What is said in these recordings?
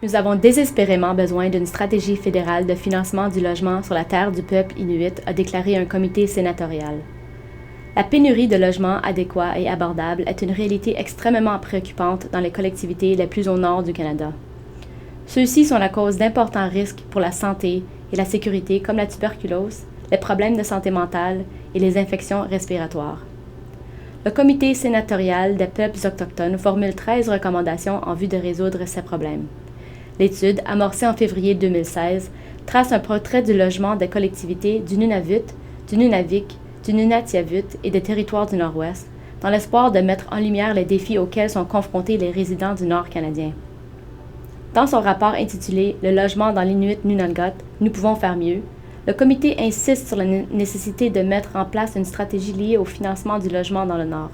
Nous avons désespérément besoin d'une stratégie fédérale de financement du logement sur la terre du peuple inuit, a déclaré un comité sénatorial. La pénurie de logements adéquats et abordables est une réalité extrêmement préoccupante dans les collectivités les plus au nord du Canada. Ceux-ci sont la cause d'importants risques pour la santé et la sécurité comme la tuberculose, les problèmes de santé mentale et les infections respiratoires. Le comité sénatorial des peuples autochtones formule 13 recommandations en vue de résoudre ces problèmes. L'étude, amorcée en février 2016, trace un portrait du logement des collectivités du Nunavut, du Nunavik, du Nunatiavut et des territoires du Nord-Ouest, dans l'espoir de mettre en lumière les défis auxquels sont confrontés les résidents du Nord canadien. Dans son rapport intitulé « Le logement dans l'Inuit Nunalgat, nous pouvons faire mieux », le comité insiste sur la nécessité de mettre en place une stratégie liée au financement du logement dans le Nord.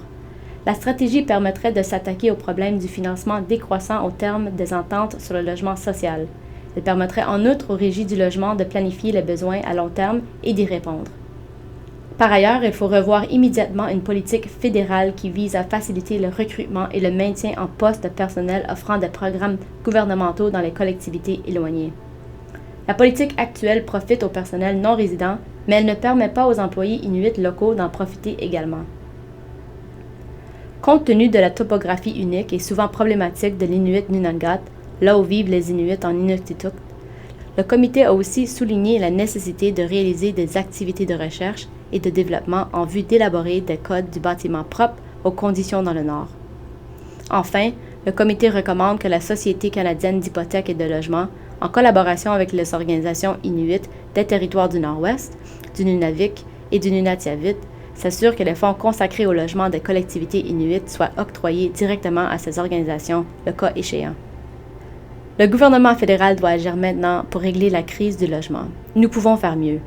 La stratégie permettrait de s'attaquer au problème du financement décroissant au terme des ententes sur le logement social. Elle permettrait en outre aux régies du logement de planifier les besoins à long terme et d'y répondre. Par ailleurs, il faut revoir immédiatement une politique fédérale qui vise à faciliter le recrutement et le maintien en poste de personnel offrant des programmes gouvernementaux dans les collectivités éloignées. La politique actuelle profite au personnel non résident, mais elle ne permet pas aux employés inuits locaux d'en profiter également. Compte tenu de la topographie unique et souvent problématique de l'Inuit Nunalgat, là où vivent les Inuits en Inuktitut, le comité a aussi souligné la nécessité de réaliser des activités de recherche et de développement en vue d'élaborer des codes du bâtiment propre aux conditions dans le Nord. Enfin, le comité recommande que la Société canadienne d'hypothèques et de logement, en collaboration avec les organisations inuites des territoires du Nord-Ouest, du Nunavik et du Nunatiavut, s'assure que les fonds consacrés au logement des collectivités inuites soient octroyés directement à ces organisations, le cas échéant. Le gouvernement fédéral doit agir maintenant pour régler la crise du logement. Nous pouvons faire mieux.